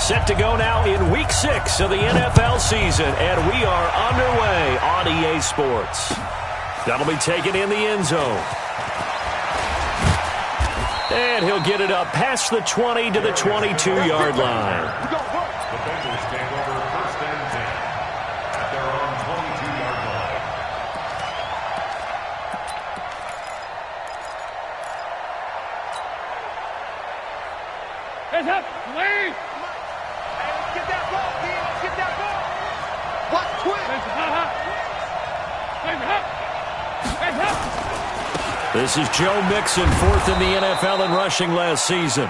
Set to go now in Week 6 of the NFL season, and we are underway on EA Sports. That'll be taken in the end zone. And he'll get it up past the 20 to the 22-yard line. The Bengals take over 1st and 10 at their own 22-yard line. Hands up, please! Get that ball, Dean. Let's get that ball. Watch quick. This is Joe Mixon, 4th in the NFL in rushing last season.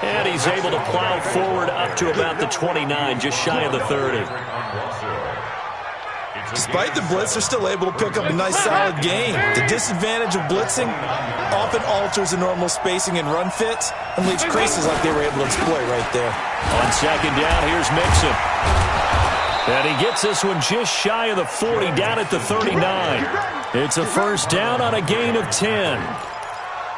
And he's able to plow forward up to about the 29, just shy of the 30. Despite the blitz, they're still able to pick up a nice solid game. The disadvantage of blitzing often alters the normal spacing and run fits and leaves creases like they were able to exploit right there. On 2nd down, here's Mixon. And he gets this one just shy of the 40, down at the 39. It's a 1st down on a gain of 10.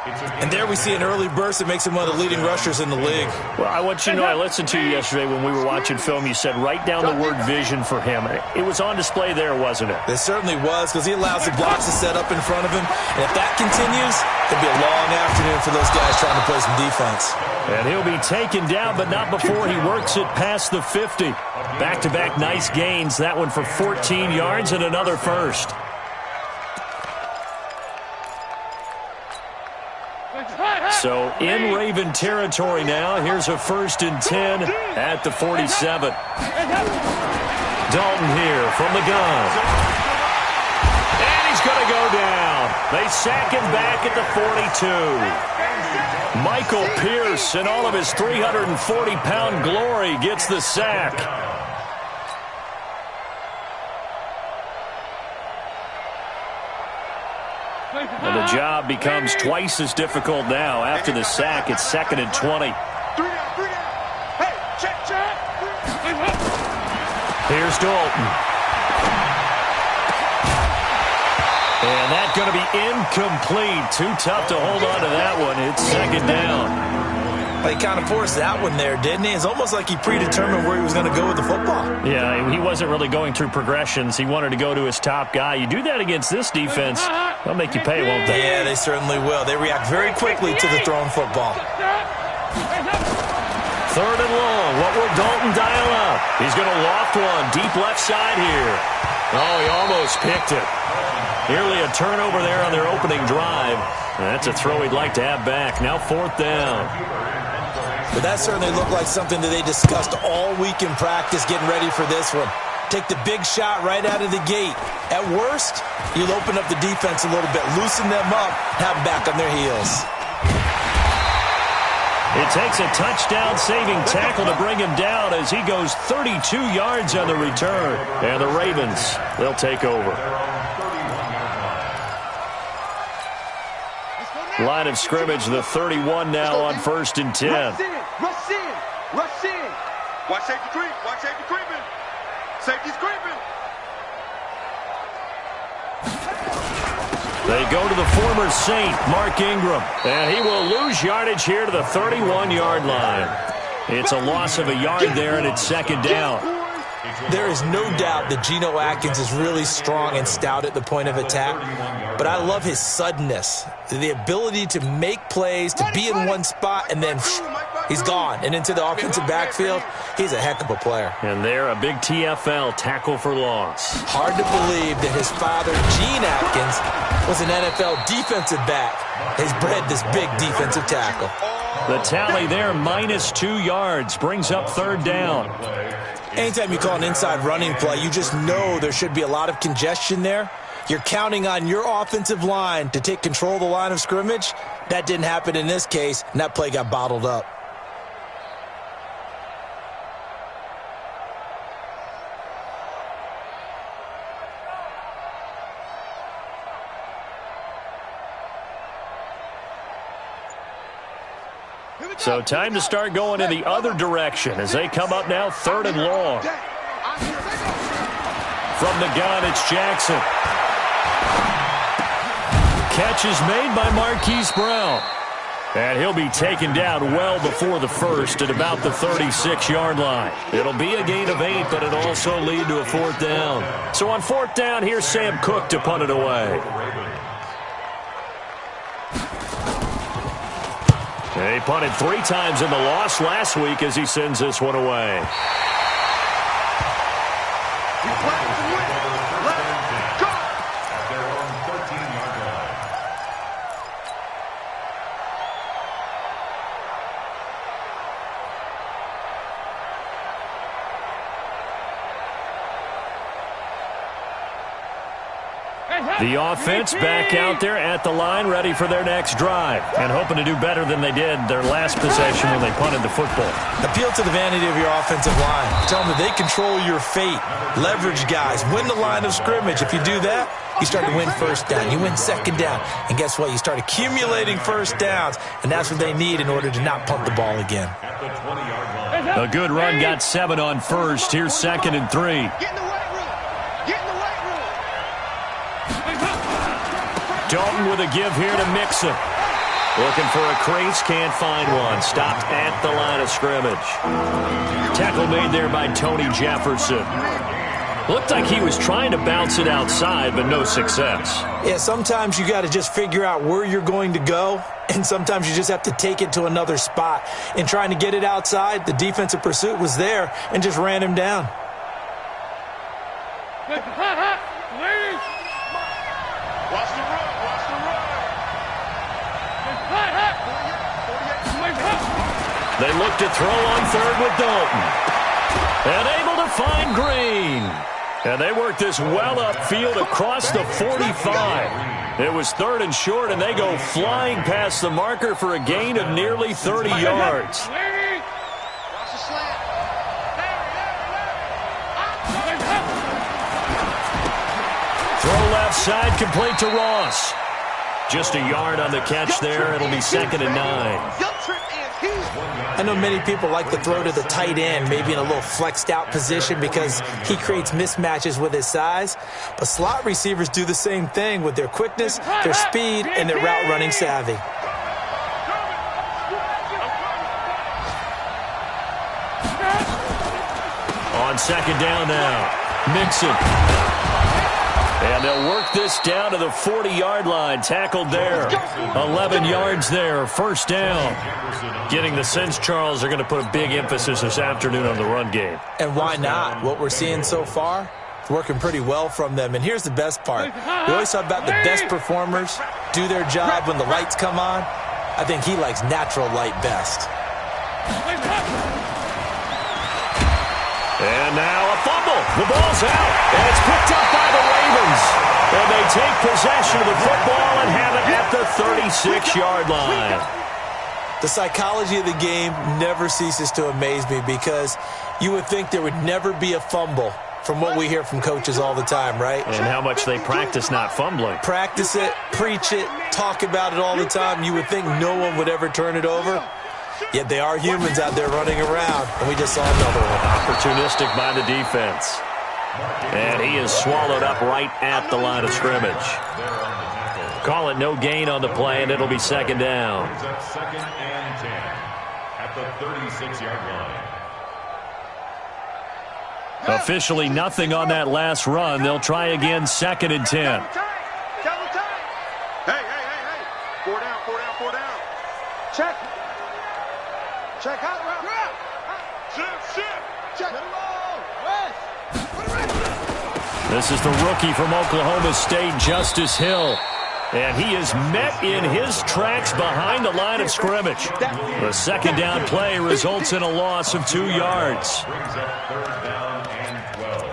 And there we see an early burst that makes him one of the leading rushers in the league. Well, I want you to know, I listened to you yesterday when we were watching film. You said write down the word vision for him. It was on display there, wasn't it? It certainly was, because he allows the blocks to set up in front of him. And if that continues, it'll be a long afternoon for those guys trying to play some defense. And he'll be taken down, but not before he works it past the 50. Back-to-back nice gains. That one for 14 yards and another 1st. So in Raven territory now. Here's a 1st and 10 at the 47. Dalton here from the gun. And he's going to go down. They sack him back at the 42. Michael Pierce, in all of his 340-pound glory, gets the sack. And the job becomes twice as difficult now. After the sack, it's 2nd and 20. Hey, check. Here's Dalton. And that's going to be incomplete. Too tough to hold on to that one. It's 2nd down. He kind of forced that one there, didn't he? It's almost like he predetermined where he was going to go with the football. Yeah, he wasn't really going through progressions. He wanted to go to his top guy. You do that against this defense, they'll make you pay, won't they? Yeah, they certainly will. They react very quickly to the thrown football. 3rd and long. What will Dalton dial up? He's going to loft one deep left side here. Oh, he almost picked it. Nearly a turnover there on their opening drive. That's a throw he'd like to have back. Now 4th down. But that certainly looked like something that they discussed all week in practice getting ready for this one. Take the big shot right out of the gate. At worst, you'll open up the defense a little bit, loosen them up, have them back on their heels. It takes a touchdown-saving tackle to bring him down as he goes 32 yards on the return. And the Ravens, they'll take over. Line of scrimmage, the 31 now on 1st and 10. Rush in. Watch safety creeping. Safety's creeping. They go to the former Saint, Mark Ingram. And he will lose yardage here to the 31-yard line. It's a loss of a yard there, and it's 2nd down. There is no doubt that Geno Atkins is really strong and stout at the point of attack, but I love his suddenness, the ability to make plays, to be in one spot, and then he's gone and into the offensive backfield. He's a heck of a player. And there, a big TFL, tackle for loss. Hard to believe that his father, Gene Atkins, was an NFL defensive back. He's bred this big defensive tackle. The tally there, -2 yards, brings up 3rd down. Anytime you call an inside running play, you just know there should be a lot of congestion there. You're counting on your offensive line to take control of the line of scrimmage. That didn't happen in this case, and that play got bottled up. So time to start going in the other direction as they come up now 3rd and long. From the gun, it's Jackson. Catch is made by Marquise Brown. And he'll be taken down well before the first at about the 36-yard line. It'll be a gain of 8, but it'll also lead to a 4th down. So on 4th down, here's Sam Cook to punt it away. He punted 3 times in the loss last week as he sends this one away. The offense back out there at the line, ready for their next drive, and hoping to do better than they did their last possession when they punted the football. Appeal to the vanity of your offensive line. Tell them that they control your fate. Leverage guys. Win the line of scrimmage. If you do that, you start to win 1st down. You win 2nd down. And guess what? You start accumulating 1st downs, and that's what they need in order to not punt the ball again. A good run got 7 on 1st. Here's 2nd and 3. Dalton with a give here to Mixon. Looking for a crease, can't find one. Stopped at the line of scrimmage. Tackle made there by Tony Jefferson. Looked like he was trying to bounce it outside, but no success. Yeah, sometimes you got to just figure out where you're going to go, and sometimes you just have to take it to another spot. In trying to get it outside, the defensive pursuit was there and just ran him down. They look to throw on 3rd with Dalton. And able to find Green. And they work this well upfield across the 45. It was 3rd and short, and they go flying past the marker for a gain of nearly 30 yards. Throw left side, complete to Ross. Just a yard on the catch there. It'll be 2nd and 9. I know many people like to throw to the tight end, maybe in a little flexed out position because he creates mismatches with his size. But slot receivers do the same thing with their quickness, their speed, and their route running savvy. On 2nd down now, Mixon. And they'll work this down to the 40-yard line. Tackled there. 11 yards there. 1st down. Getting the sense, Charles, are going to put a big emphasis this afternoon on the run game. And why not? What we're seeing so far, it's working pretty well from them. And here's the best part. We always talk about the best performers do their job when the lights come on. I think he likes natural light best. And now a fumble. The ball's out, and it's picked up by the Ravens. And they take possession of the football and have it at the 36-yard line. The psychology of the game never ceases to amaze me because you would think there would never be a fumble from what we hear from coaches all the time, right? And how much they practice not fumbling. Practice it, preach it, talk about it all the time. You would think no one would ever turn it over. Yet they are humans out there running around, and we just saw another one. Opportunistic by the defense. And he is swallowed up right at the line of scrimmage. Call it no gain on the play, and it'll be 2nd down. It's at 2nd and 10 at the 36-yard line. Officially nothing on that last run. They'll try again 2nd and 10. Hey. 4 down. Check. Check out. Check. This is the rookie from Oklahoma State, Justice Hill. And he is met in his tracks behind the line of scrimmage. The 2nd down play results in a loss of 2 yards. Brings up 3rd down and 12.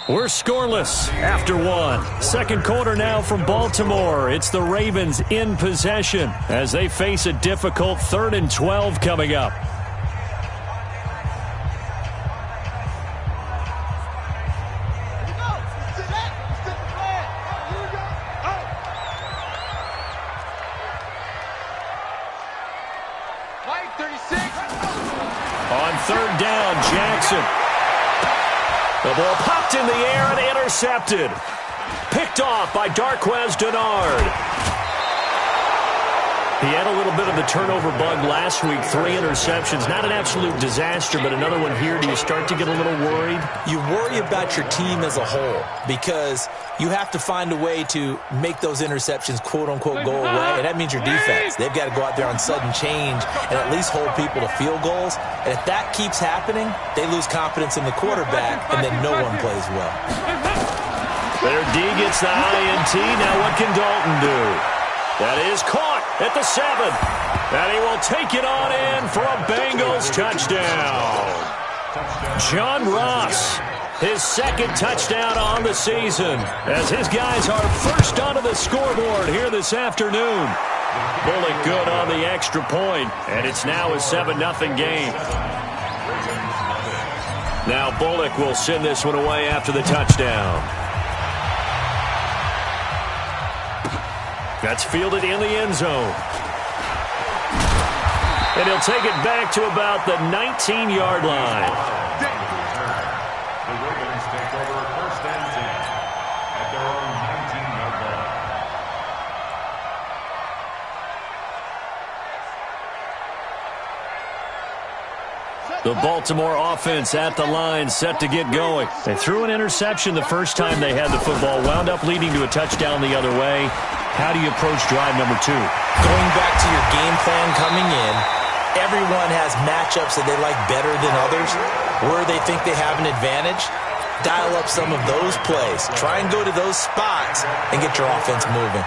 We're scoreless after 1. 2nd quarter now from Baltimore. It's the Ravens in possession as they face a difficult 3rd and 12 coming up. On 3rd down, Jackson. The ball popped in the air and intercepted. Picked picked off by Darquez Denard. He had a little bit of the turnover bug last week, 3 interceptions. Not an absolute disaster, but another one here. Do you start to get a little worried? You worry about your team as a whole because you have to find a way to make those interceptions, quote-unquote, go away, and that means your defense. They've got to go out there on sudden change and at least hold people to field goals. And if that keeps happening, they lose confidence in the quarterback, and then no one plays well. Their D gets the INT. Now what can Dalton do? That is caught at the 7. And he will take it on in for a Bengals touchdown. John Ross, his second touchdown on the season, as his guys are first onto the scoreboard here this afternoon. Bullock good on the extra point, and it's now a 7-0 game. Now Bullock will send this one away after the touchdown. That's fielded in the end zone. And he'll take it back to about the 19-yard line. The Ravens take over 1st and 10 at their own 19-yard line. The Baltimore offense at the line, set to get going. They threw an interception the first time they had the football, wound up leading to a touchdown the other way. How do you approach drive number 2? Going back to your game plan coming in, everyone has matchups that they like better than others, where they think they have an advantage. Dial up some of those plays. Try and go to those spots and get your offense moving.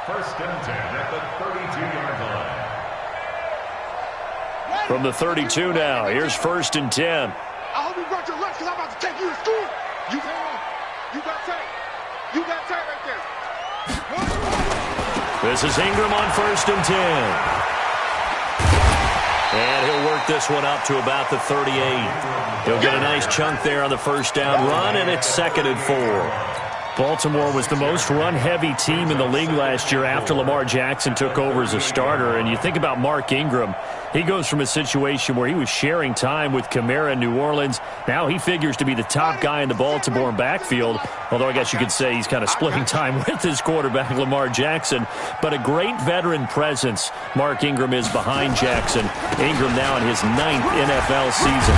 1st and 10 at the 32-yard line. From the 32 now, here's 1st and 10. I hope you brought your lunch because I'm about to take you to school. You got tight. You got tight right there. This is Ingram on 1st and 10. And he'll work this one up to about the 38. He'll get a nice chunk there on the first down run, and it's 2nd and 4. Baltimore was the most run-heavy team in the league last year after Lamar Jackson took over as a starter. And you think about Mark Ingram, he goes from a situation where he was sharing time with Kamara in New Orleans. Now he figures to be the top guy in the Baltimore backfield, although I guess you could say he's kind of splitting time with his quarterback, Lamar Jackson. But a great veteran presence Mark Ingram is behind Jackson. Ingram now in his 9th NFL season.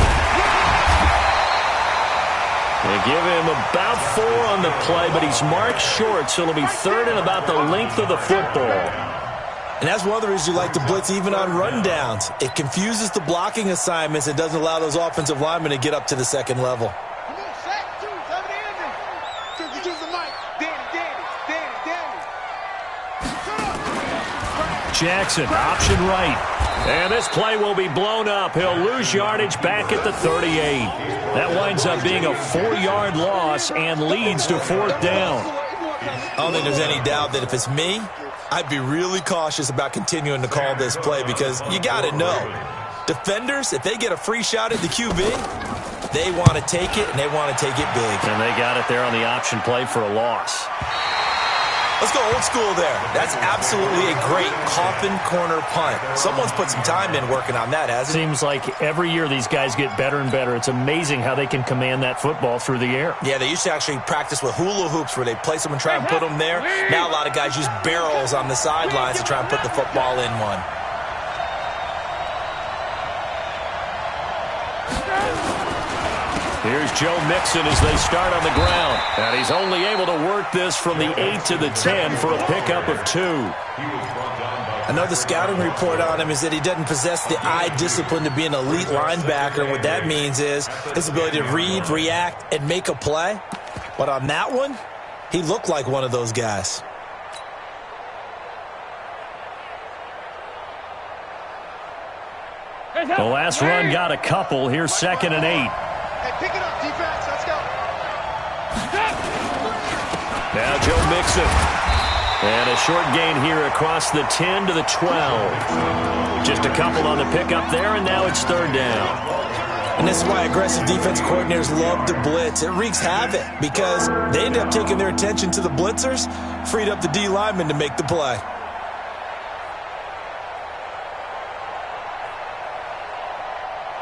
They give him about 4 on the play, but he's marked short, so it'll be 3rd and about the length of the football. And that's one of the reasons you like to blitz even on rundowns. It confuses the blocking assignments and doesn't allow those offensive linemen to get up to the second level. Come on, sack, too. 7 in. Took you to the mic. Danny. Jackson, option right. And this play will be blown up. He'll lose yardage back at the 38. That winds up being a 4-yard loss and leads to 4th down. I don't think there's any doubt that if it's me, I'd be really cautious about continuing to call this play because you got to know, defenders, if they get a free shot at the QB, they want to take it, and they want to take it big. And they got it there on the option play for a loss. Let's go old school there. That's absolutely a great coffin corner punt. Someone's put some time in working on that, hasn't it? Seems like every year these guys get better and better. It's amazing how they can command that football through the air. Yeah, they used to actually practice with hula hoops where they place them and try and put them there. Now a lot of guys use barrels on the sidelines to try and put the football in one. Here's Joe Mixon as they start on the ground. And he's only able to work this from the 8 to the 10 for a pickup of 2. Another scouting report on him is that he doesn't possess the eye discipline to be an elite linebacker. What that means is his ability to read, react, and make a play. But on that one, he looked like one of those guys. The last run got a couple. Here's 2nd and 8. Hey, pick it up, defense. Let's go. Now Joe Mixon. And a short gain here across the 10 to the 12. Just a couple on the pickup there, and now it's 3rd down. And this is why aggressive defense coordinators love to blitz. It wreaks havoc because they end up taking their attention to the blitzers, freed up the D lineman to make the play.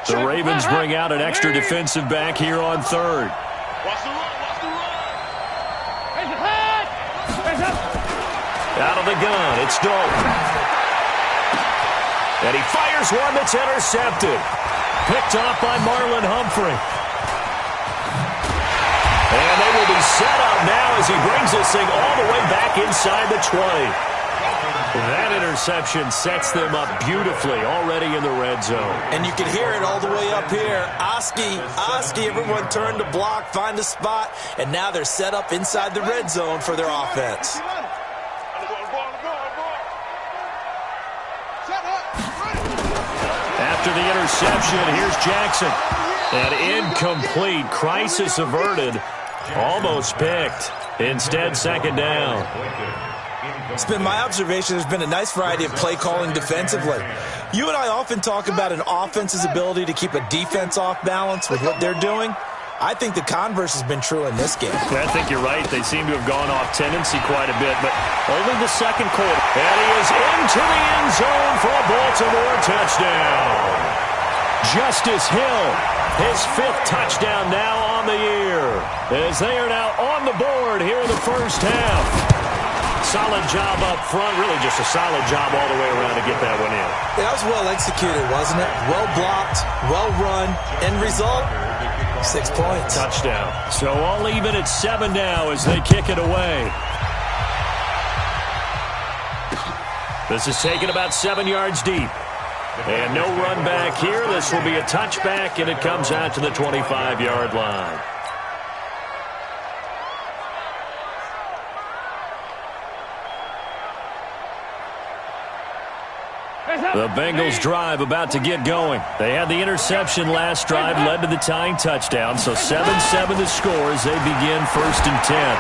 The Ravens bring out an extra defensive back here on 3rd. Watch the run. Out of the gun, it's Dalton. And he fires one that's intercepted. Picked off by Marlon Humphrey. And they will be set up now as he brings this thing all the way back inside the 20. That interception sets them up beautifully already in the red zone. And you can hear it all the way up here. Oski, everyone turned to block, find a spot, and now they're set up inside the red zone for their offense. After the interception, here's Jackson. An incomplete, crisis averted, almost picked. Instead, second down. It's been my observation there's been a nice variety of play calling defensively. You and I often talk about an offense's ability to keep a defense off balance with what they're doing. I think the converse has been true in this game. I think you're right. They seem to have gone off tendency quite a bit, but only the second quarter. And he is into the end zone for a Baltimore touchdown. Justice Hill, his 5th touchdown now on the year, as they are now on the board here in the first half. Solid job up front, really just a solid job all the way around to get that one in. That was well executed, wasn't it? Well blocked, well run. End result, 6 points. Touchdown. So all even at 7 now as they kick it away. This is taken about 7 yards deep. And no run back here. This will be a touchback, and it comes out to the 25-yard line. The Bengals drive about to get going. They had the interception last drive, led to the tying touchdown. So 7-7 the score as they begin 1st and 10.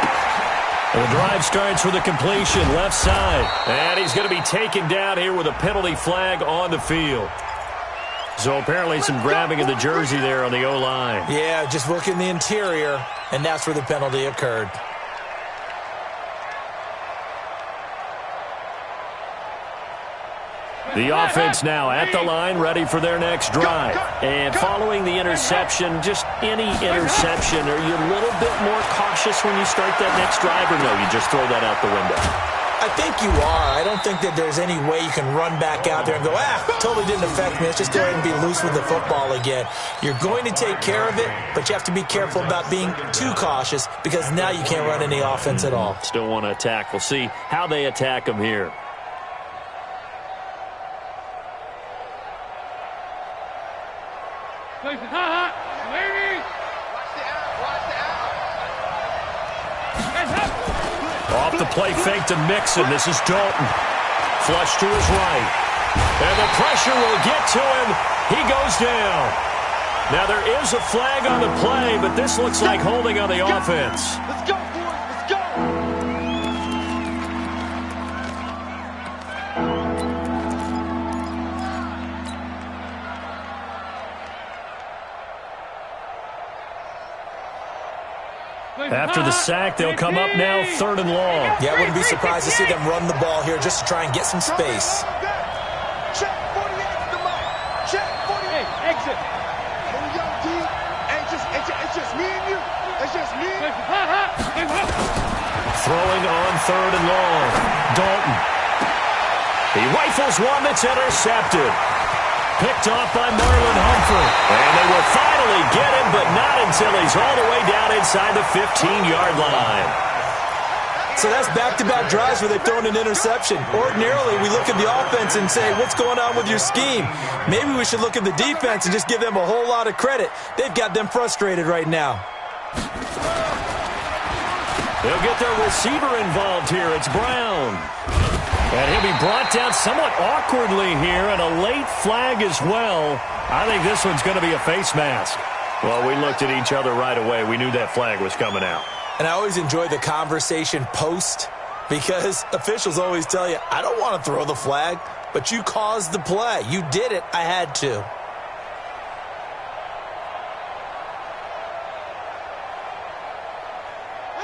The drive starts with a completion left side. And he's going to be taken down here with a penalty flag on the field. So apparently some grabbing of the jersey there on the O-line. Yeah, just look in the interior, and that's where the penalty occurred. The offense now at the line, ready for their next drive. And following the interception, just any interception, are you a little bit more cautious when you start that next drive, or no, you just throw that out the window? I think you are. I don't think that there's any way you can run back out there and go, totally didn't affect me. Let's just go ahead and be loose with the football again. You're going to take care of it, but you have to be careful about being too cautious because now you can't run any offense at all. Still want to attack. We'll see how they attack them here. Off the play fake to Mixon. This is Dalton. Flush to his right. And the pressure will get to him. He goes down. Now there is a flag on the play, but this looks like holding on the offense. Let's go, boys. Let's go. After the sack, they'll come up now 3rd and long. Yeah, I wouldn't be surprised to see them run the ball here just to try and get some space. Check 48 the mark. Check 48. Exit. It's just me and you. It's just me. Throwing on 3rd and long. Dalton. He rifles one that's intercepted. Picked off by Marlon Humphrey. And they will finally get him, but not until he's all the way down inside the 15-yard line. So that's back-to-back drives where they've thrown an interception. Ordinarily, we look at the offense and say, what's going on with your scheme? Maybe we should look at the defense and just give them a whole lot of credit. They've got them frustrated right now. They'll get their receiver involved here. It's Brown. And he'll be brought down somewhat awkwardly here, and a late flag as well. I think this one's going to be a face mask. Well, we looked at each other right away. We knew that flag was coming out. And I always enjoy the conversation post because officials always tell you, I don't want to throw the flag, but you caused the play. You did it. I had to.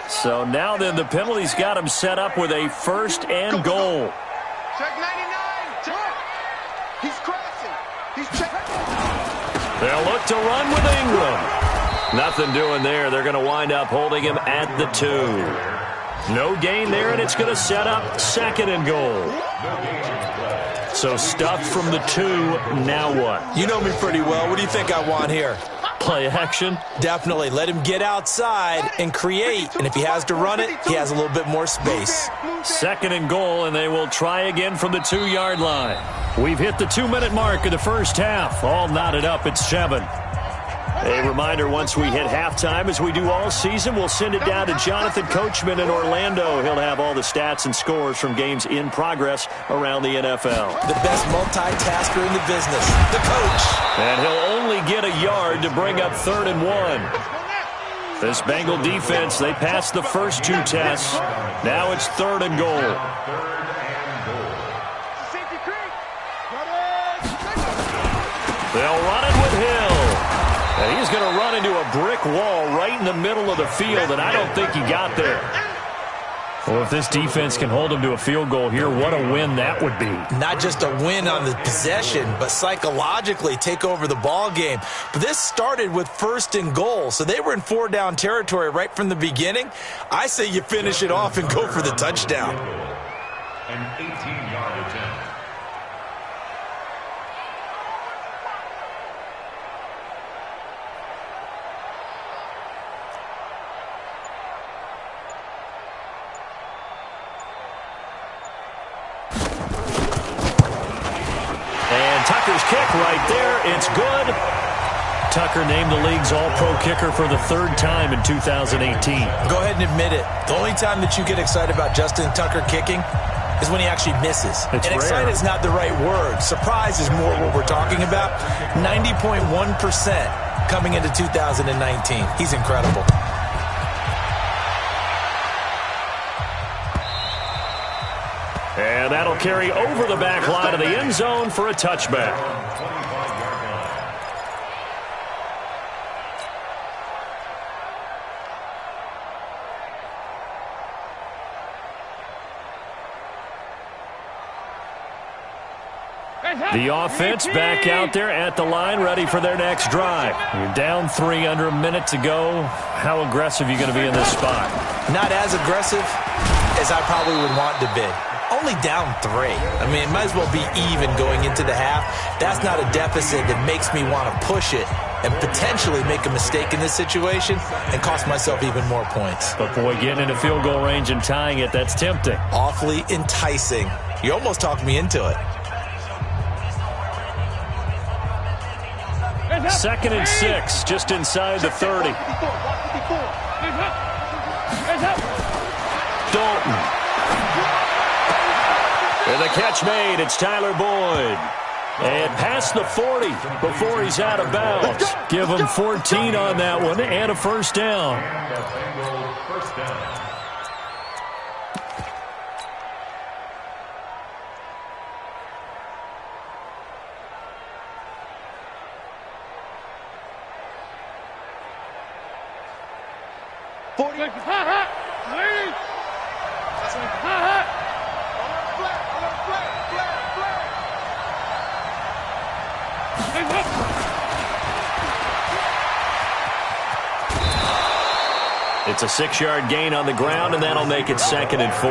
So now then the penalty's got him set up with a 1st and goal. Check 99. Check. He's crashing. He's checking. They'll look to run with Ingram. Nothing doing there. They're going to wind up holding him at the 2. No gain there, and it's going to set up second and goal. So stuffed from the 2, now what? You know me pretty well. What do you think I want here? Play action? Definitely. Let him get outside and create. And if he has to run it, he has a little bit more space. Second and goal, and they will try again from the 2-yard line. We've hit the 2-minute mark of the first half. All knotted up at 7. A reminder, once we hit halftime, as we do all season, we'll send it down to Jonathan Coachman in Orlando. He'll have all the stats and scores from games in progress around the NFL. The best multitasker in the business, the coach. And he'll only get a yard to bring up 3rd and 1. This Bengal defense, they passed the first 2 tests. Now it's 3rd and goal. They'll run it with Hill. And he's going to run into a brick wall right in the middle of the field, and I don't think he got there. Well, if this defense can hold him to a field goal here, what a win that would be. Not just a win on the possession, but psychologically take over the ball game. But this started with 1st and goal, so they were in 4-down territory right from the beginning. I say you finish it off and go for the touchdown. An 18-yard attempt. Tucker's kick right there. It's good. Tucker named the league's all-pro kicker for the 3rd time in 2018. Go ahead and admit it. The only time that you get excited about Justin Tucker kicking is when he actually misses. It's and rare. excited is not the right word. Surprise is more what we're talking about. 90.1% coming into 2019. He's incredible. And that'll carry over the back line of the end zone for a touchback. The offense back out there at the line, ready for their next drive. You're down 3, under a minute to go. How aggressive are you going to be in this spot? Not as aggressive as I probably would want to be. Only down 3. I mean, it might as well be even going into the half. That's not a deficit that makes me want to push it and potentially make a mistake in this situation and cost myself even more points. But, boy, getting into field goal range and tying it, that's tempting. Awfully enticing. You almost talked me into it. 2nd and 6, just inside the 30. Dalton. And the catch made. It's Tyler Boyd. And past the 40 before he's out of bounds. Give him 14 on that one and a first down. And a Bengal first down. It's a 6-yard gain on the ground, and that'll make it 2nd and 4.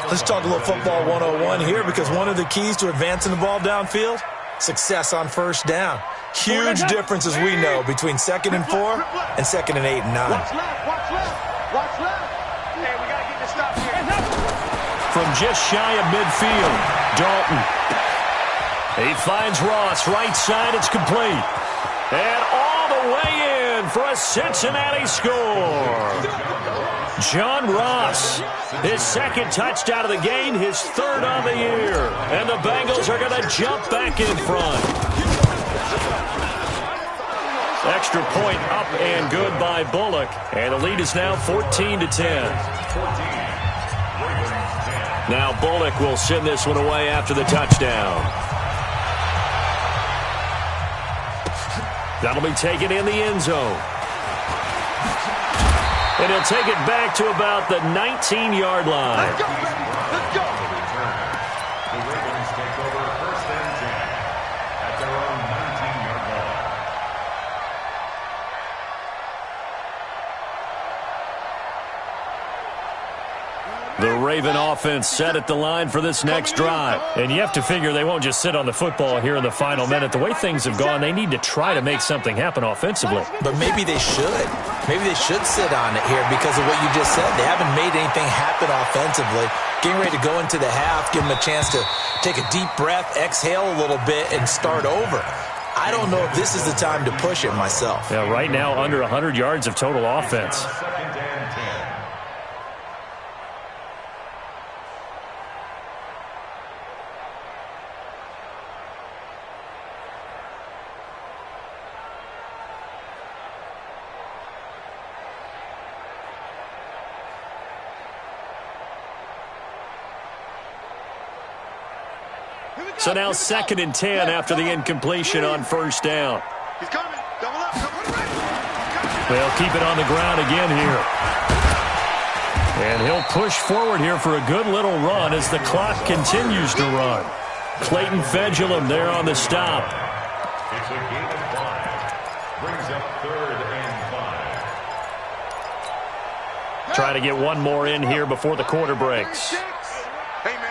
Let's talk a little football 101 here, because one of the keys to advancing the ball downfield, success on first down. Huge difference, as we know, between 2nd and 4 and 2nd and 8 and 9. Watch left, watch left, watch left. Hey, we got to get this stop here. From just shy of midfield, Dalton. He finds Ross, right side, it's complete. And all the way in for a Cincinnati score. John Ross, his 2nd touchdown of the game, his 3rd on the year. And the Bengals are going to jump back in front. Extra point up and good by Bullock. And the lead is now 14-10. Now Bullock will send this one away after the touchdown. That'll be taken in the end zone. And he'll take it back to about the 19-yard line. Let's go, let's go. The Ravens take over 1st and 10 at their own 19-yard line. Raven offense set at the line for this next drive. And you have to figure they won't just sit on the football here in the final minute. The way things have gone, they need to try to make something happen offensively. But maybe they should. Maybe they should sit on it here because of what you just said. They haven't made anything happen offensively. Getting ready to go into the half, give them a chance to take a deep breath, exhale a little bit, and start over. I don't know if this is the time to push it myself. Yeah, right now under 100 yards of total offense. So now 2nd and 10 after the incompletion on first down. He's coming. Double up. They'll keep it on the ground again here. And he'll push forward here for a good little run as the clock continues to run. Clayton Fedulum there on the stop. It's a gain of 5. Brings up 3rd and 5. Try to get one more in here before the quarter breaks. Hey, man.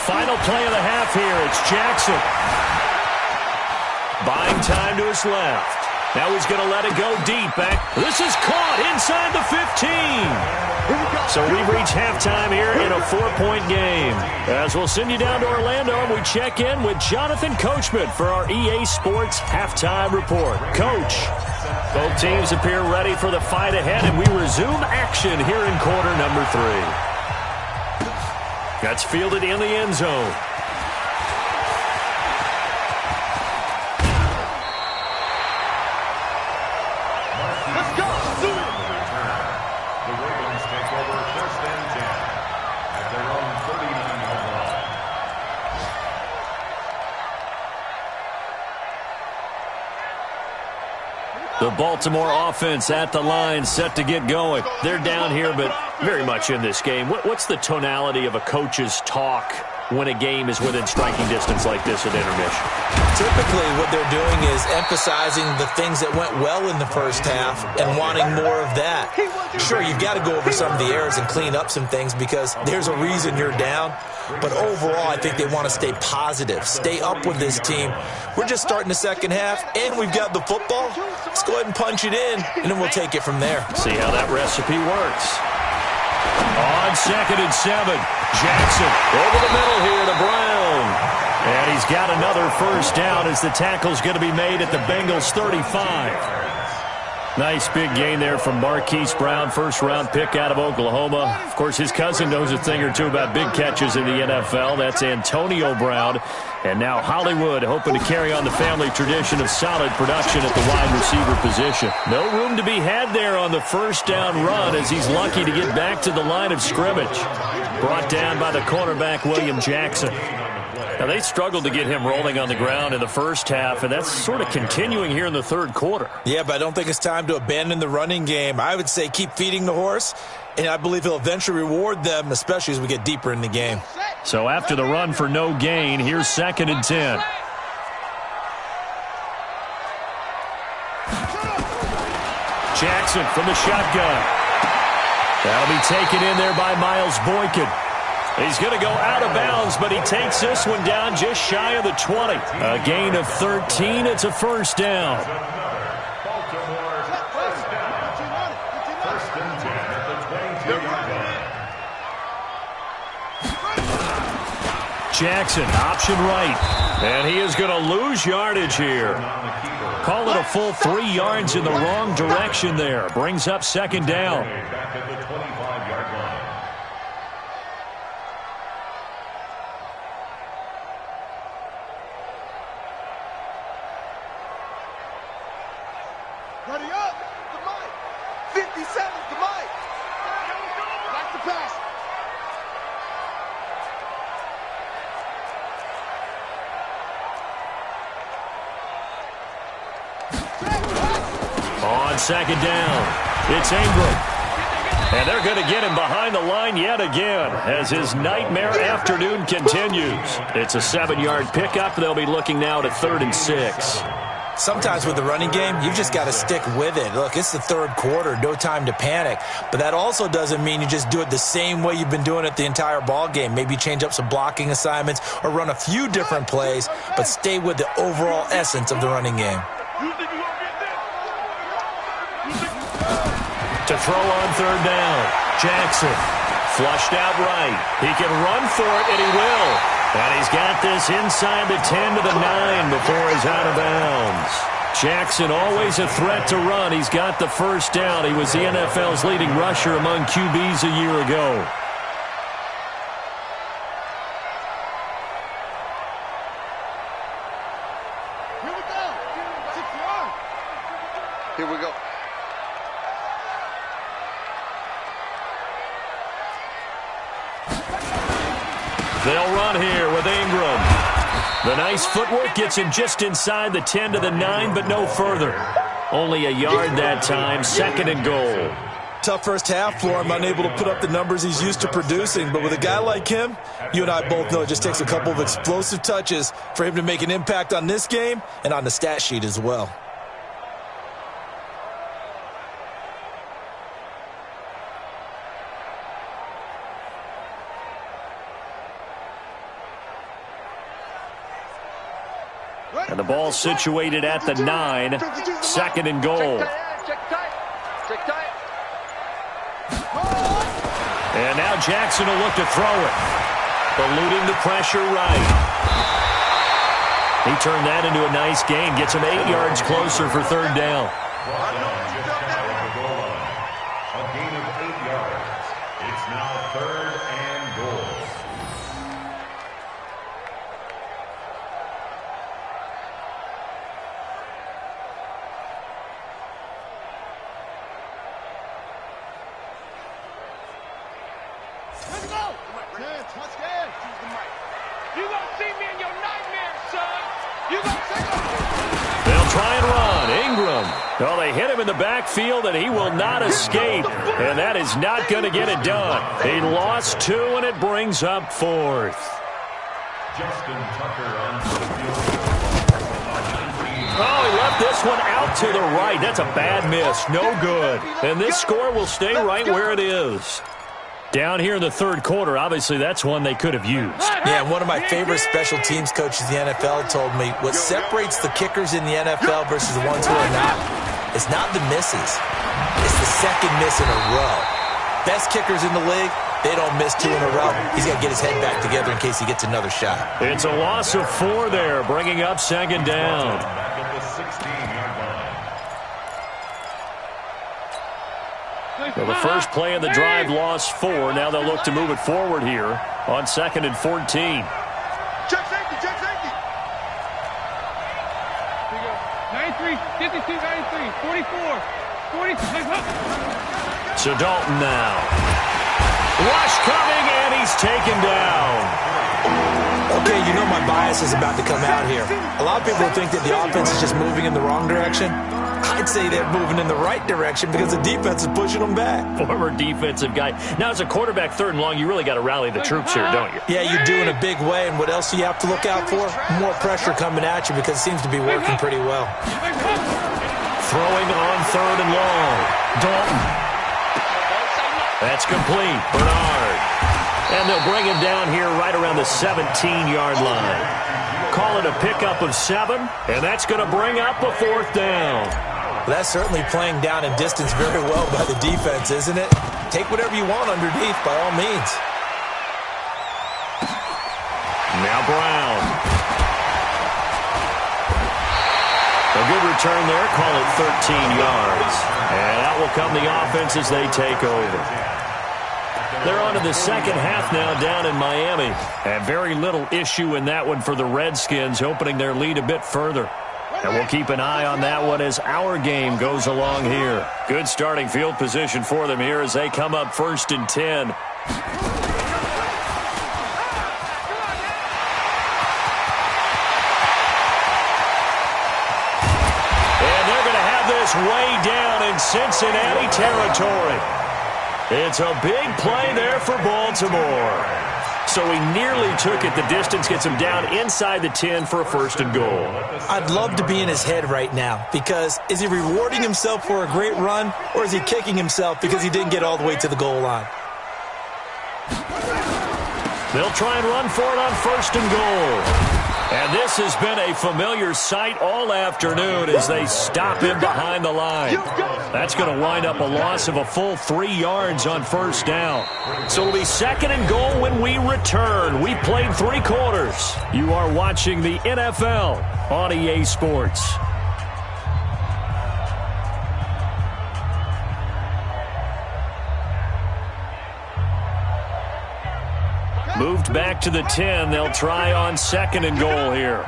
Final play of the half here. It's Jackson. Buying time to his left. Now he's going to let it go deep back. This is caught inside the 15. So we've reached halftime here in a 4-point game. As we'll send you down to Orlando, and we check in with Jonathan Coachman for our EA Sports Halftime Report. Coach, both teams appear ready for the fight ahead, and we resume action here in quarter number 3. That's fielded in the end zone. Let's go. The Ravens take over 1st and 10 at their own 39-yard line. The Baltimore offense at the line, set to get going. They're down here, but very much in this game. What's the tonality of a coach's talk when a game is within striking distance like this at intermission? Typically, what they're doing is emphasizing the things that went well in the first half and wanting more of that. Sure, you've got to go over some of the errors and clean up some things because there's a reason you're down. But overall, I think they want to stay positive, stay up with this team. We're just starting the second half, and we've got the football. Let's go ahead and punch it in, and then we'll take it from there. See how that recipe works. On 2nd and 7, Jackson over the middle here to Brown. And he's got another first down as the tackle's going to be made at the Bengals' 35. Nice big gain there from Marquise Brown, first-round pick out of Oklahoma. Of course, his cousin knows a thing or two about big catches in the NFL. That's Antonio Brown. And now Hollywood hoping to carry on the family tradition of solid production at the wide receiver position. No room to be had there on the first down run as he's lucky to get back to the line of scrimmage. Brought down by the cornerback, William Jackson. Now, they struggled to get him rolling on the ground in the first half, and that's sort of continuing here in the third quarter. Yeah, but I don't think it's time to abandon the running game. I would say keep feeding the horse, and I believe he'll eventually reward them, especially as we get deeper in the game. So after the run for no gain, here's 2nd and 10. Jackson from the shotgun. That'll be taken in there by Miles Boykin. He's going to go out of bounds, but he takes this one down just shy of the 20. A gain of 13. It's a first down. Jackson, option right. And he is going to lose yardage here. Call it a full 3 yards in the wrong direction there. Brings up 2nd down. Back at the 25-yard line. Ready up. The mic. 57. The mic. Like the pass. On 2nd down, it's Ingram. And they're going to get him behind the line yet again as his nightmare afternoon continues. It's a 7-yard pickup. They'll be looking now to 3rd and 6. Sometimes with the running game, you've just got to stick with it. Look, it's the third quarter, no time to panic. But that also doesn't mean you just do it the same way you've been doing it the entire ball game. Maybe change up some blocking assignments or run a few different plays, but stay with the overall essence of the running game. To throw on third down, Jackson flushed out right. He can run for it, and he will. And he's got this inside the 10 to the 9 before he's out of bounds. Jackson always a threat to run. He's got the first down. He was the NFL's leading rusher among QBs a year ago. Here we go. They'll run here with Ingram. The nice footwork gets him just inside the 10 to the 9, but no further. Only a yard that time, 2nd and goal. Tough first half for him, unable to put up the numbers he's used to producing. But with a guy like him, you and I both know it just takes a couple of explosive touches for him to make an impact on this game and on the stat sheet as well. And the ball situated at the 9, 2nd and goal. And now Jackson will look to throw it. Eluding the pressure right. He turned that into a nice gain. Gets him 8 yards closer for third down. A gain of 8 yards. It's now 3rd and goal. They'll try and run. Ingram. Oh, they hit him in the backfield, and he will not escape. And that is not going to get it done. He lost 2, and it brings up 4th. Justin Tucker on the field. Oh, he left this one out to the right. That's a bad miss. No good. And this score will stay right where it is. Down here in the third quarter, obviously that's one they could have used. Yeah, one of my favorite special teams coaches in the NFL told me what separates the kickers in the NFL versus the ones who are not is not the misses. It's the second miss in a row. Best kickers in the league, they don't miss 2 in a row. He's got to get his head back together in case he gets another shot. It's a loss of 4 there, bringing up 2nd down. Back at the 16-yard line. Well, the first play of the drive lost 4. Now they'll look to move it forward here on 2nd and 14. Check safety, check safety. 93, 52, 93, 44, 46. So Dalton now. Rush coming, and he's taken down. Okay, you know my bias is about to come out here. A lot of people think that the offense is just moving in the wrong direction. I'd say they're moving in the right direction because the defense is pushing them back. Former defensive guy. Now, as a quarterback, 3rd and long, you really got to rally the troops here, don't you? Yeah, you do in a big way, and what else do you have to look out for? More pressure coming at you because it seems to be working pretty well. Throwing on 3rd and long. Dalton. That's complete. Bernard. And they'll bring him down here right around the 17-yard line. Call it a pickup of 7, and that's going to bring up a 4th down. Well, that's certainly playing down in distance very well by the defense, isn't it? Take whatever you want underneath, by all means. Now Brown. A good return there. Call it 13 yards. And out will come the offense as they take over. They're on to the second half now down in Miami. And very little issue in that one for the Redskins, opening their lead a bit further. And we'll keep an eye on that one as our game goes along here. Good starting field position for them here as they come up 1st and 10. And they're going to have this way down in Cincinnati territory. It's a big play there for Baltimore. so he nearly took it the distance, gets him down inside the 10 for a 1st and goal. I'd love to be in his head right now, because is he rewarding himself for a great run, or is he kicking himself because he didn't get all the way to the goal line? They'll try and run for it on 1st and goal. And this has been a familiar sight all afternoon as they stop him behind the line. That's going to wind up a loss of a full 3 yards on 1st down. So it'll be 2nd and goal when we return. We've played 3 quarters. You are watching the NFL on EA Sports. Moved back to the 10. They'll try on 2nd and goal here.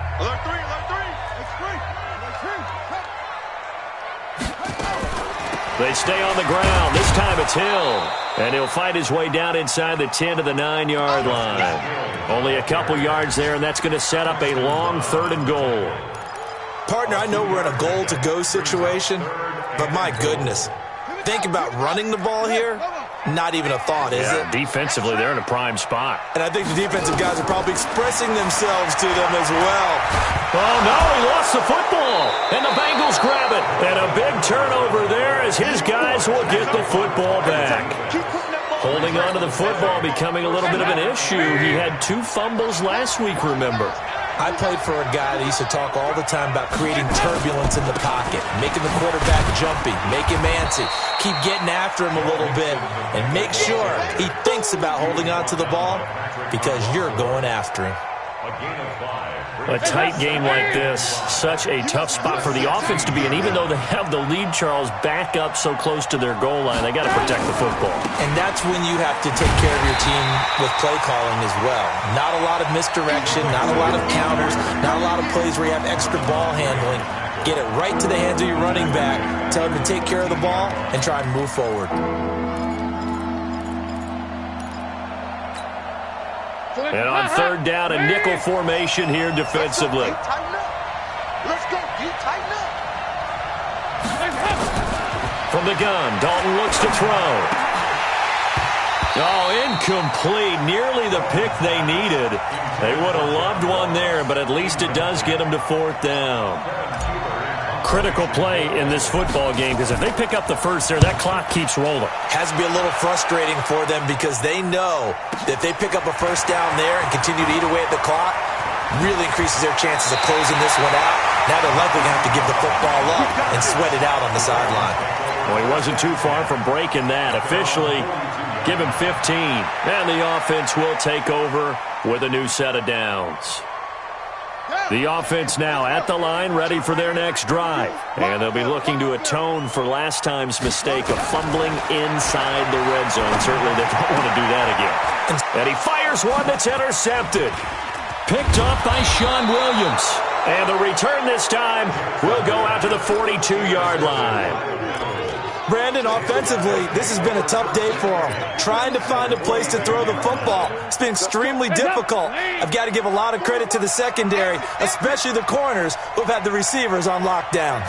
They stay on the ground. This time it's Hill. And he'll fight his way down inside the 10 to the 9-yard line. Only a couple yards there, and that's going to set up a long 3rd and goal. Partner, I know we're in a goal-to-go situation, but my goodness. Think about running the ball here. Not even a thought, is it? Defensively, they're in a prime spot. And I think the defensive guys are probably expressing themselves to them as well. Oh, no, he lost the football. And the Bengals grab it. And a big turnover there as his guys will get the football back. Holding on to the football becoming a little bit of an issue. He had 2 fumbles last week, remember. I played for a guy that used to talk all the time about creating turbulence in the pocket, making the quarterback jumpy, make him antsy, keep getting after him a little bit, and make sure he thinks about holding on to the ball because you're going after him. A tight game like this, such a tough spot for the offense to be in. Even though they have the lead, Charles, back up so close to their goal line, they got to protect the football. And that's when you have to take care of your team with play calling as well. Not a lot of misdirection, not a lot of counters, not a lot of plays where you have extra ball handling. Get it right to the hands of your running back, tell him to take care of the ball, and try and move forward. And on 3rd down, a nickel formation here defensively. Let's go, D, tighten up. From the gun, Dalton looks to throw. Oh, incomplete. Nearly the pick they needed. They would have loved one there, but at least it does get them to 4th down. Critical play in this football game, because if they pick up the 1st there, that clock keeps rolling. Has to be a little frustrating for them because they know that if they pick up a 1st down there and continue to eat away at the clock, really increases their chances of closing this one out. Now they're likely going to have to give the football up and sweat it out on the sideline. Well, he wasn't too far from breaking that. Officially, give him 15. And the offense will take over with a new set of downs. The offense now at the line, ready for their next drive. And they'll be looking to atone for last time's mistake of fumbling inside the red zone. Certainly they don't want to do that again. And he fires one that's intercepted. Picked off by Sean Williams. And the return this time will go out to the 42-yard line. Brandon, offensively, this has been a tough day for him. Trying to find a place to throw the football. It's been extremely difficult. I've got to give a lot of credit to the secondary, especially the corners who've had the receivers on lockdown.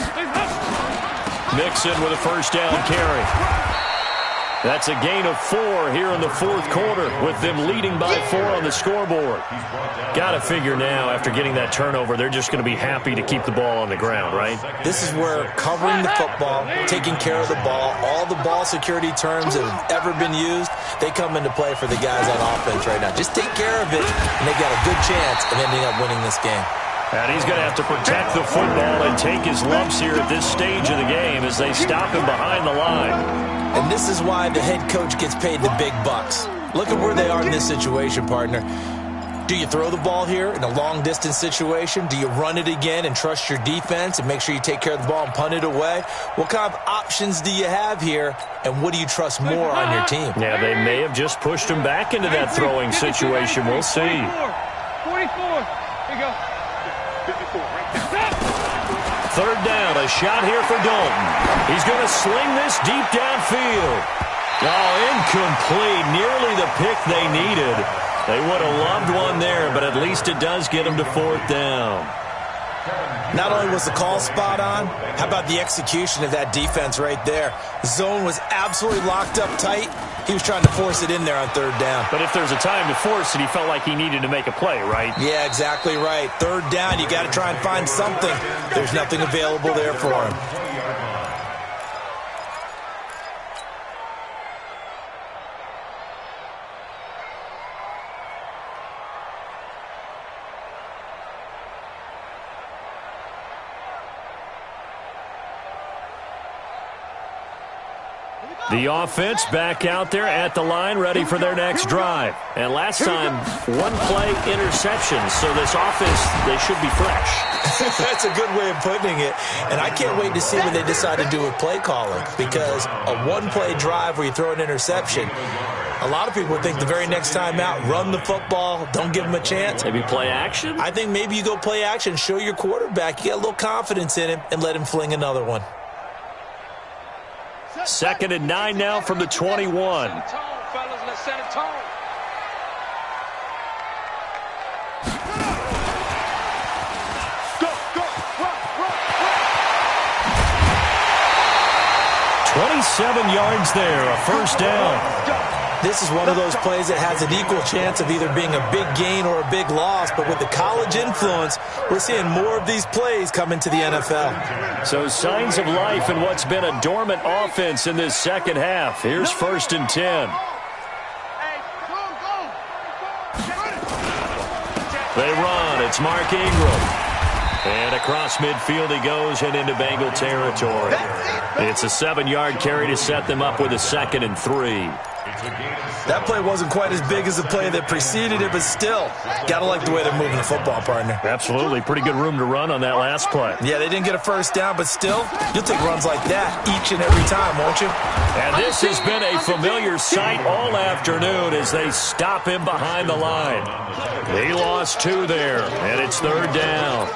Mixon with a 1st down carry. That's a gain of 4 here in the 4th quarter with them leading by 4 on the scoreboard. Got to figure now after getting that turnover, they're just going to be happy to keep the ball on the ground, right? This is where covering the football, taking care of the ball, all the ball security terms that have ever been used, they come into play for the guys on offense right now. Just take care of it, and they got a good chance of ending up winning this game. And he's going to have to protect the football and take his lumps here at this stage of the game as they stop him behind the line. And this is why the head coach gets paid the big bucks. Look at where they are in this situation, partner. Do you throw the ball here in a long-distance situation? Do you run it again and trust your defense and make sure you take care of the ball and punt it away? What kind of options do you have here, and what do you trust more on your team? Yeah, they may have just pushed him back into that throwing situation. We'll see. 44. Here you go. 3rd down, a shot here for Dalton. He's going to sling this deep downfield. Oh, incomplete. Nearly the pick they needed. They would have loved one there, but at least it does get them to 4th down. Not only was the call spot on, how about the execution of that defense right there? Zone was absolutely locked up tight. He was trying to force it in there on third down. But if there's a time to force it, he felt like he needed to make a play, right? Yeah, exactly right. Third down, you got to try and find something. There's nothing available there for him. The offense back out there at the line, ready for their next drive. And last time, one-play interception, so this offense, they should be fresh. That's a good way of putting it. And I can't wait to see what they decide to do with play calling, because a one-play drive where you throw an interception, a lot of people think the very next time out, run the football, don't give them a chance. Maybe play action? I think maybe you go play action, show your quarterback, you got a little confidence in him, and let him fling another one. 2nd and 9 now from the 21. Let's set a tone. Go, run. 27 yards there, a first down. This is one of those plays that has an equal chance of either being a big gain or a big loss, but with the college influence, we're seeing more of these plays come into the NFL. So signs of life in what's been a dormant offense in this second half. Here's 1st and 10. They run. It's Mark Ingram. And across midfield he goes and into Bengal territory. It's a 7-yard carry to set them up with a 2nd and 3. That play wasn't quite as big as the play that preceded it, but still, got to like the way they're moving the football, partner. Absolutely. Pretty good room to run on that last play. Yeah, they didn't get a first down, but still, you'll take runs like that each and every time, won't you? And this has been a familiar sight all afternoon as they stop him behind the line. He lost 2 there, and it's 3rd down.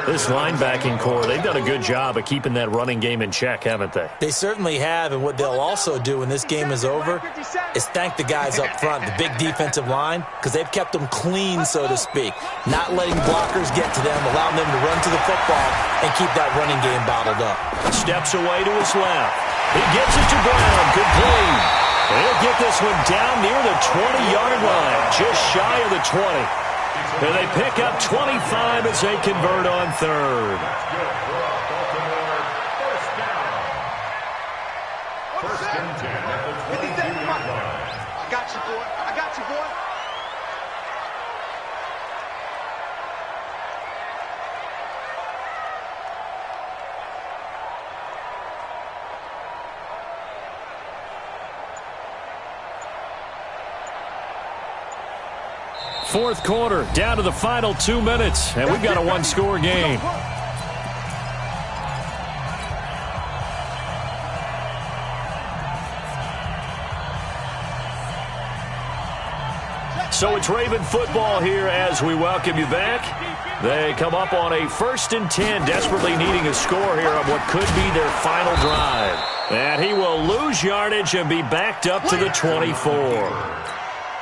This linebacking core, they've done a good job of keeping that running game in check, haven't they? They certainly have, and what they'll also do when this game is over is thank the guys up front, the big defensive line, because they've kept them clean, so to speak, not letting blockers get to them, allowing them to run to the football and keep that running game bottled up. Steps away to his left. He gets it to Brown. Good play. He'll get this one down near the 20-yard line, just shy of the 20. And they pick up 25 as they convert on 3rd. I got you, boy. Fourth quarter, down to the final 2 minutes, and we've got a one-score game. So it's Raven football here as we welcome you back. They come up on a 1st and 10, desperately needing a score here on what could be their final drive. And he will lose yardage and be backed up to the 24.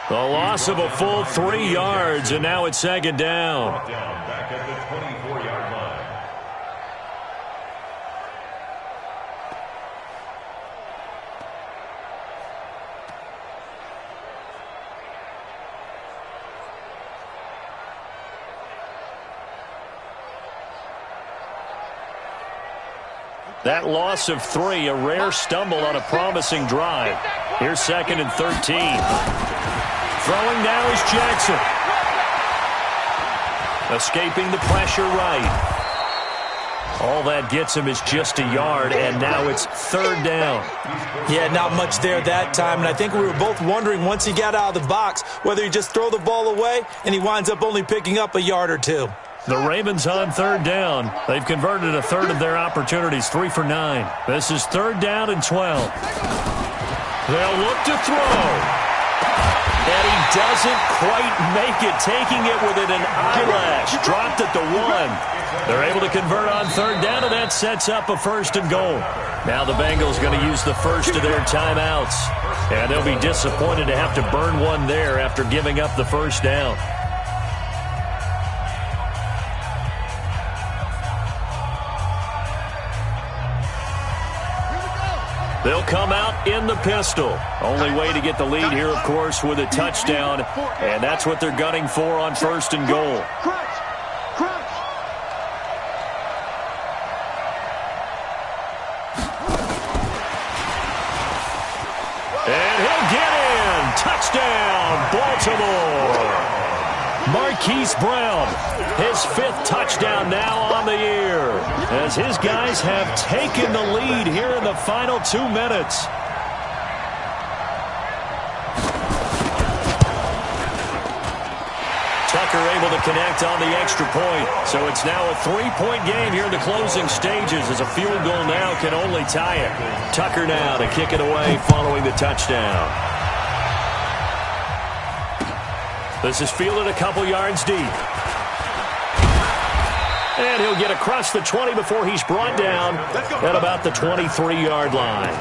The loss of a full 3 yards, and now it's 2nd down. Back at the 24-yard line. That loss of 3, a rare stumble on a promising drive. Here's 2nd and 13. Throwing now is Jackson. Escaping the pressure right. All that gets him is just a yard, and now it's 3rd down. Yeah, not much there that time, and I think we were both wondering once he got out of the box whether he just throw the ball away, and he winds up only picking up a yard or 2. The Ravens on 3rd down. They've converted a 1/3 of their opportunities, 3 for 9. This is 3rd down and 12. They'll look to throw. And he doesn't quite make it, taking it within an eyelash. Dropped at the 1. They're able to convert on 3rd down, and that sets up a 1st and goal. Now the Bengals going to use the first of their timeouts. And they'll be disappointed to have to burn one there after giving up the 1st down. They'll come out in the pistol. Only way to get the lead here, of course, with a touchdown. And that's what they're gunning for on 1st and goal. And he'll get in. Touchdown, Baltimore. Marquise Brown, his 5th touchdown now on the year, as his guys have taken the lead here in the final 2 minutes. Tucker able to connect on the extra point, so it's now a 3-point game here in the closing stages, as a field goal now can only tie it. Tucker now to kick it away following the touchdown. This is fielded a couple yards deep. And he'll get across the 20 before he's brought down at about the 23-yard line.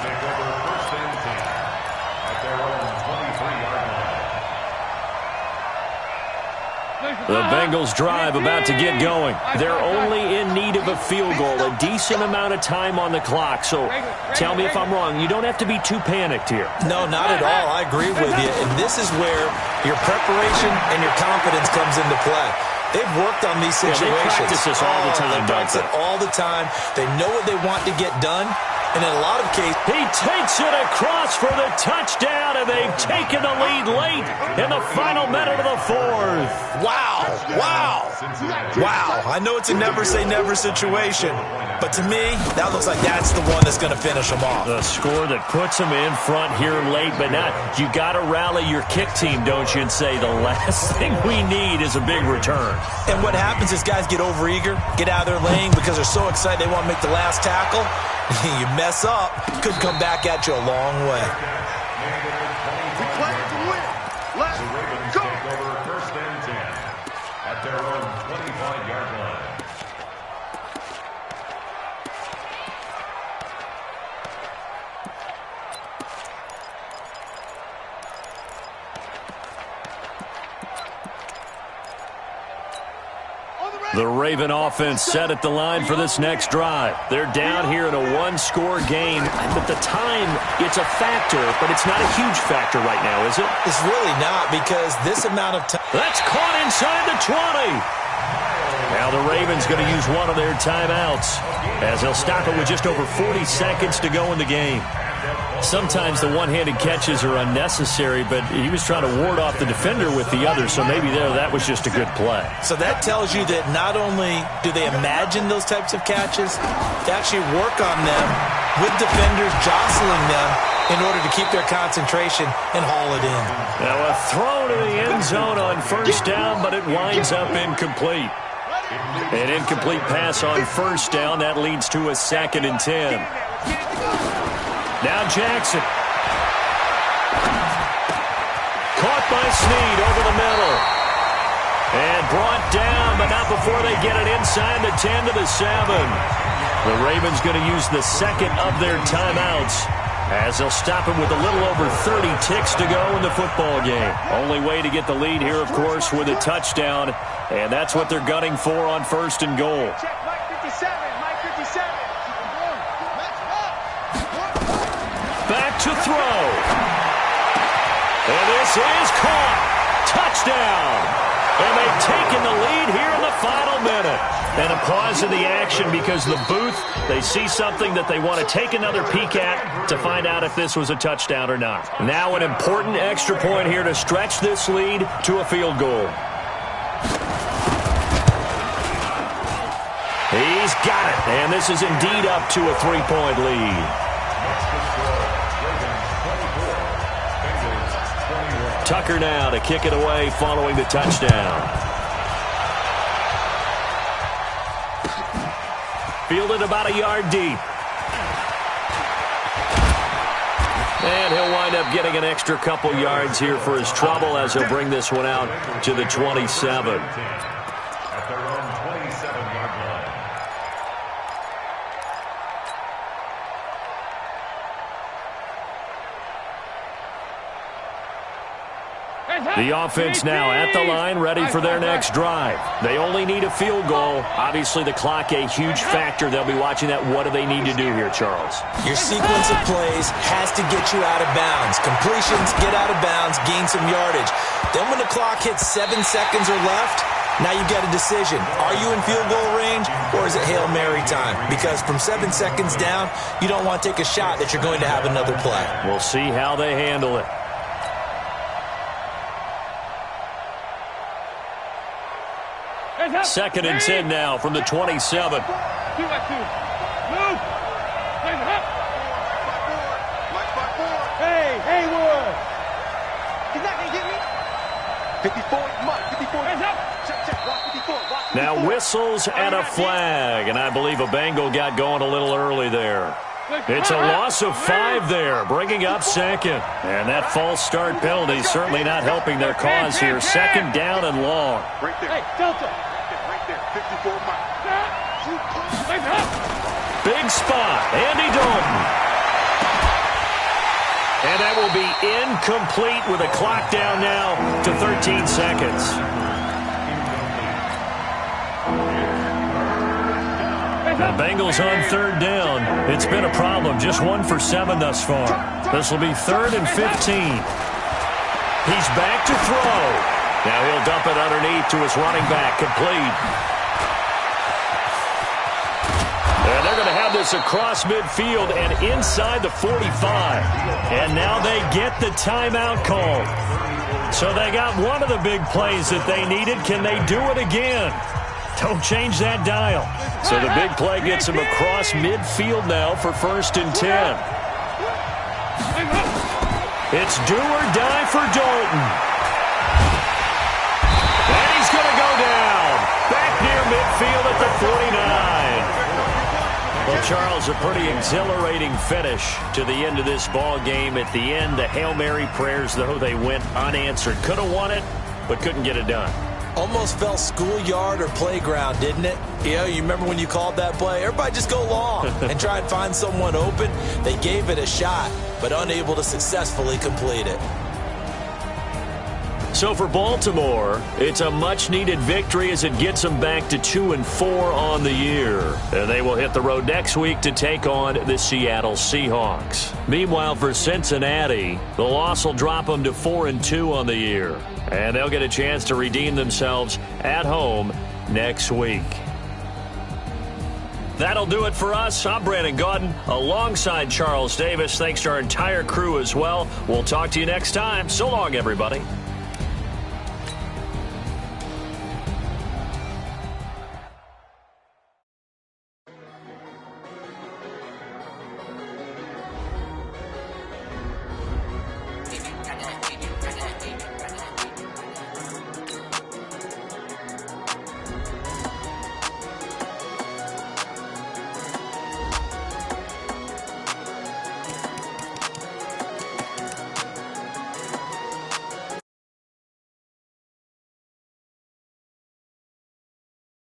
The Bengals drive about to get going. They're only in need of a field goal, a decent amount of time on the clock. So tell me if I'm wrong. You don't have to be too panicked here. No, not at all. I agree with you. And this is where your preparation and your confidence comes into play. They've worked on these situations. Yeah, they practice this all the time. They practice it all the time. They know what they want to get done. And in a lot of cases, he takes it across for the touchdown, and they've taken the lead late in the final minute of the 4th. Wow. I know it's a never-say-never situation, but to me, that looks like that's the one that's going to finish them off. The score that puts them in front here late, but not. You got to rally your kick team, don't you, and say the last thing we need is a big return. And what happens is guys get overeager, get out of their lane because they're so excited they want to make the last tackle. You mess up, could come back at you a long way. We play to win. Let's go. Take over 1st and 10 at their own 25-yard line. The Raven offense set at the line for this next drive. They're down here in a 1-score game. But the time, it's a factor, but it's not a huge factor right now, is it? It's really not, because this amount of time. That's caught inside the 20. Now the Ravens going to use one of their timeouts, as they'll stop it with just over 40 seconds to go in the game. Sometimes the one-handed catches are unnecessary, but he was trying to ward off the defender with the other, so maybe that was just a good play. So that tells you that not only do they imagine those types of catches, they actually work on them with defenders jostling them in order to keep their concentration and haul it in. Now a throw to the end zone on 1st down, but it winds up incomplete. An incomplete pass on 1st down. That leads to a 2nd and 10. Now Jackson. Caught by Snead over the middle. And brought down, but not before they get it inside the 10 to the 7. The Ravens going to use the 2nd of their timeouts, as they'll stop him with a little over 30 ticks to go in the football game. Only way to get the lead here, of course, with a touchdown. And that's what they're gunning for on 1st and goal. Check Mike 57. Mike 57. Back to throw. And this is caught. Touchdown. And they've taken the lead here in the final minute. And a pause in the action because the booth, they see something that they want to take another peek at to find out if this was a touchdown or not. Now an important extra point here to stretch this lead to a field goal. He's got it. And this is indeed up to a 3-point lead. Tucker now to kick it away following the touchdown. Fielded about a yard deep. And he'll wind up getting an extra couple yards here for his trouble, as he'll bring this one out to the 27. At their own 27-yard line. Hey, The offense now at the line, ready for their next drive. They only need a field goal. Obviously, the clock a huge factor. They'll be watching that. What do they need to do here, Charles? Your sequence of plays has to get you out of bounds. Completions, get out of bounds, gain some yardage. Then when the clock hits 7 seconds or left, now you've got a decision. Are you in field goal range, or is it Hail Mary time? Because from 7 seconds down, you don't want to take a shot that you're going to have another play. We'll see how they handle it. Second and 10 now from the 27. Move. Hey, Haywood. He's not going to get me. 54, Mike, 54. Check, watch 54. Watch 54. Now whistles and a flag, and I believe a Bengal got going a little early there. It's a loss of 5 there, bringing up second. And that false start penalty certainly not helping their cause here. Second down and long. Right there. Hey, Delta. Right there. 54, Mike. Big spot, Andy Dalton. And that will be incomplete with a clock down now to 13 seconds. The Bengals on third down. It's been a problem. Just 1 for 7 thus far. This will be 3rd and 15. He's back to throw. Now he'll dump it underneath to his running back. Complete. And they're going to have this across midfield and inside the 45. And now they get the timeout call. So they got one of the big plays that they needed. Can they do it again? Don't change that dial. So the big play gets him across midfield now for 1st and 10. It's do or die for Dalton. And he's going to go down. Back near midfield at the 49. Well, Charles, a pretty exhilarating finish to the end of this ball game. At the end, the Hail Mary prayers, though, they went unanswered. Could have won it, but couldn't get it done. Almost felt schoolyard or playground, didn't it? You remember when you called that play? Everybody just go long and try and find someone open. They gave it a shot, but unable to successfully complete it. So for Baltimore, it's a much-needed victory as it gets them back to 2-4 on the year. And they will hit the road next week to take on the Seattle Seahawks. Meanwhile, for Cincinnati, the loss will drop them to 4-2 on the year. And they'll get a chance to redeem themselves at home next week. That'll do it for us. I'm Brandon Gaudin alongside Charles Davis. Thanks to our entire crew as well. We'll talk to you next time. So long, everybody.